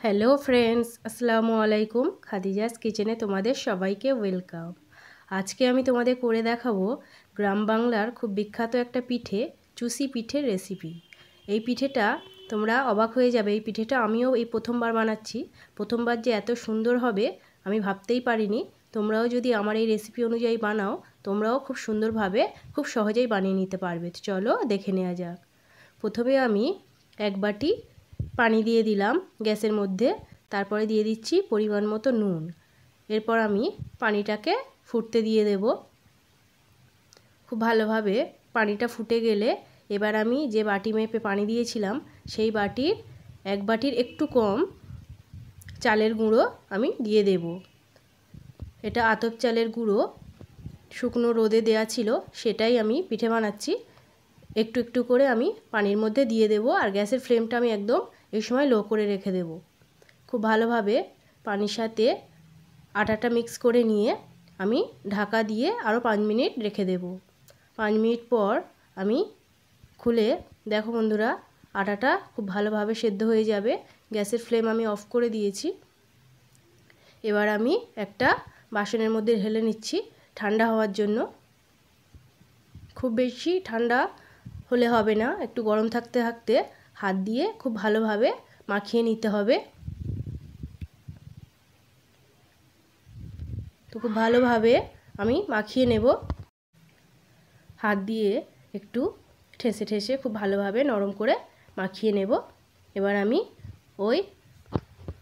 Hello friends, আসসালামু আলাইকুম। খাদিজাস কিচেনে তোমাদের সবাইকে ওয়েলকাম। আজকে আমি তোমাদের করে দেখাবো গ্রাম বাংলার খুব বিখ্যাত একটা পিঠে, চুষি পিঠের রেসিপি। এই পিঠেটা তোমরা অবাক হয়ে যাবে। এই পিঠেটা আমিও এই প্রথমবার বানাচ্ছি। প্রথমবার যে এত সুন্দর হবে আমি ভাবতেই পারিনি। তোমরাও যদি আমার এই রেসিপি অনুযায়ী বানাও, তোমরাও খুব সুন্দরভাবে খুব সহজেই বানিয়ে নিতে পারবে। চলো দেখে নেওয়া যাক। প্রথমে আমি এক বাটি পানি দিয়ে দিলাম গ্যাসের মধ্যে, তারপরে দিয়ে দিচ্ছি পরিমাণ মতো নুন। এরপর আমি পানিটাকে ফুটতে দিয়ে দেব। খুব ভালোভাবে পানিটা ফুটে গেলে এবার আমি যে বাটি মেপে পানি দিয়েছিলাম সেই বাটির এক বাটির একটু কম চালের গুঁড়ো আমি দিয়ে দেব। এটা আতপ চালের গুঁড়ো, শুকনো রোদে দেয়া ছিল, সেটাই আমি পিঠে বানাচ্ছি। একটু একটু করে আমি পানির মধ্যে দিয়ে দেব, আর গ্যাসের ফ্লেমটা আমি একদম এই সময় লো করে রেখে দেব। খুব ভালোভাবে পানির সাথে আটাটা মিক্স করে নিয়ে আমি ঢাকা দিয়ে আরও 5 মিনিট রেখে দেব। 5 মিনিট পর আমি খুলে দেখো বন্ধুরা, আটাটা খুব ভালোভাবে সেদ্ধ হয়ে যাবে। গ্যাসের ফ্লেম আমি অফ করে দিয়েছি। এবার আমি একটা বাসনের মধ্যে ঢেলে নিচ্ছি ঠান্ডা হওয়ার জন্য। খুব বেশি ঠান্ডা হলে হবে না, একটু গরম থাকতে থাকতে হাত দিয়ে খুব ভালোভাবে মাখিয়ে নিতে হবে। তো খুব ভালোভাবে আমি মাখিয়ে নেব। হাত দিয়ে একটু ঠেসে ঠেসে খুব ভালোভাবে নরম করে মাখিয়ে নেব। এবার আমি ওই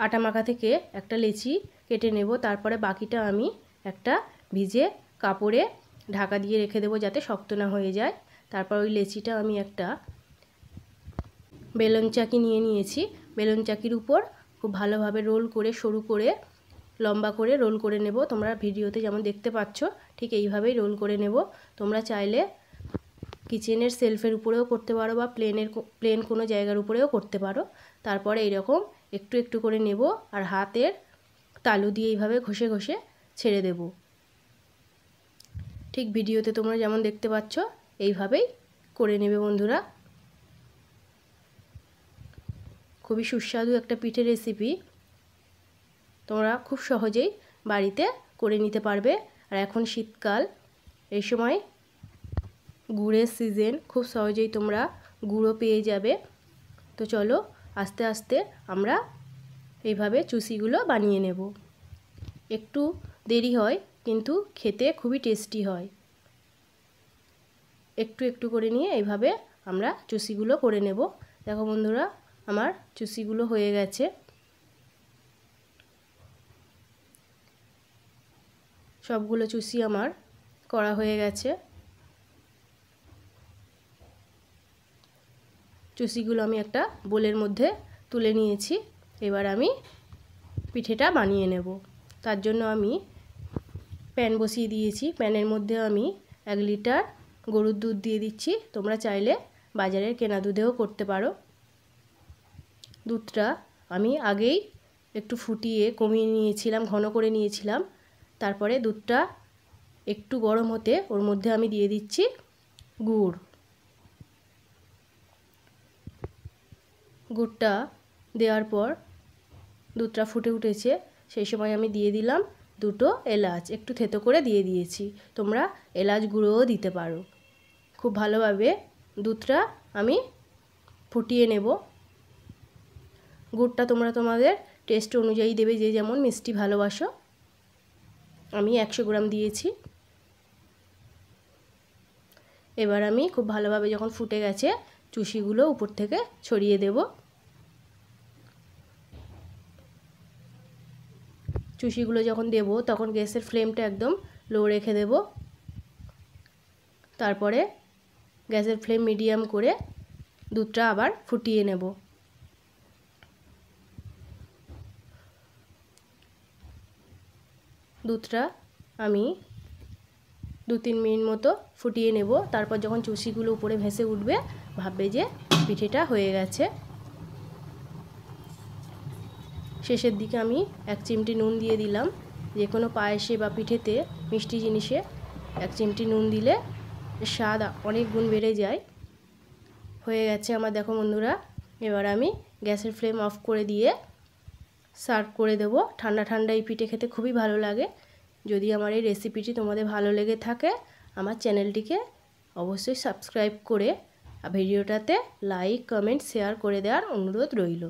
আটা মাখা থেকে একটা লেচি কেটে নেব। তারপরে বাকিটা আমি একটা ভিজে কাপড়ে ঢাকা দিয়ে রেখে দেবো যাতে শক্ত না হয়ে যায়। তারপর ওই লেচিটা আমি একটা বেলুন চাকি নিয়ে নিয়েছি। বেলুন চাকির উপর খুব ভালোভাবে রোল করে, সরু করে, লম্বা করে রোল করে নেব। তোমরা ভিডিওতে যেমন দেখতে পাচ্ছ ঠিক এইভাবেই রোল করে নেব। তোমরা চাইলে কিচেনের সেলফের উপরেও করতে পারো বা প্লেন কোনো জায়গার উপরেও করতে পারো। তারপরে এইরকম একটু একটু করে নেব আর হাতের তালু দিয়ে এইভাবে ঘষে ঘষে ছেড়ে দেব। ঠিক ভিডিওতে তোমরা যেমন দেখতে পাচ্ছ এইভাবেই করে নেবে বন্ধুরা। খুবই সুস্বাদু একটা পিঠের রেসিপি, তোমরা খুব সহজেই বাড়িতে করে নিতে পারবে। আর এখন শীতকাল, এই সময় গুড়ের সিজন, খুব সহজেই তোমরা গুঁড়ো পেয়ে যাবে। তো চলো আস্তে আস্তে আমরা এইভাবে চুষিগুলো বানিয়ে নেব। একটু দেরি হয় কিন্তু খেতে খুবই টেস্টি হয়। একটু একটু করে নিয়ে এইভাবে আমরা চুষিগুলো করে নেব। দেখো বন্ধুরা, আমার চুষিগুলো হয়ে গেছে। সবগুলো চুষি আমার করা হয়ে গেছে। চুষিগুলো আমি একটা বোলের মধ্যে তুলে নিয়েছি। এবার আমি পিঠেটা বানিয়ে নেব। তার জন্য আমি প্যান বসিয়ে দিয়েছি। প্যানের মধ্যে আমি 1 লিটার গরুর দুধ দিয়ে দিচ্ছি। তোমরা চাইলে বাজারের কেনা দুধেও করতে পারো। দুধটা আমি আগেই একটু ফুটিয়ে কমিয়ে নিয়েছিলাম, ঘন করে নিয়েছিলাম। তারপরে দুধটা একটু গরম হতে ওর মধ্যে আমি দিয়ে দিচ্ছি গুড়। গুড়টা দেওয়ার পর দুধটা ফুটে উঠেছে, সেই সময় আমি দিয়ে দিলাম 2টো এলাচ, একটু থেতো করে দিয়ে দিয়েছি। তোমরা এলাচ গুঁড়োও দিতে পারো। খুব ভালোভাবে দুধটা আমি ফুটিয়ে নেব। গুড়টা তোমরা তোমাদের টেস্ট অনুযায়ী দেবে, যে যেমন মিষ্টি ভালোবাসো। আমি 100 গ্রাম দিয়েছি। এবার আমি খুব ভালোভাবে যখন ফুটে গেছে চুষিগুলো উপর থেকে ছড়িয়ে দেব। চুষিগুলো যখন দেব তখন গ্যাসের ফ্লেমটা একদম লো রেখে দেব। তারপরে গ্যাসের ফ্লেম মিডিয়াম করে দুধটা আবার ফুটিয়ে নেব। দুধটা আমি 2-3 মিনিট মতো ফুটিয়ে নেব। তারপর যখন চুষিগুলো উপরে ভেসে উঠবে ভাববে যে পিঠেটা হয়ে গেছে। শেষের দিকে আমি 1 চিমটি নুন দিয়ে দিলাম। যে কোনো পায়েসে বা পিঠেতে, মিষ্টি জিনিসে 1 চিমটি নুন দিলে স্বাদ অনেক গুণ বেড়ে যায়। হয়ে গেছে আমার, দেখো বন্ধুরা। এবার আমি গ্যাসের ফ্লেম অফ করে দিয়ে সার্ভ করে দেবো। ঠান্ডা ঠান্ডা এই পিঠে খেতে খুবই ভালো লাগে। যদি আমার এই রেসিপিটি তোমাদের ভালো লেগে থাকে আমার চ্যানেলটিকে অবশ্যই সাবস্ক্রাইব করে ভিডিওটাতে লাইক কমেন্ট শেয়ার করে দেওয়ার অনুরোধ রইল।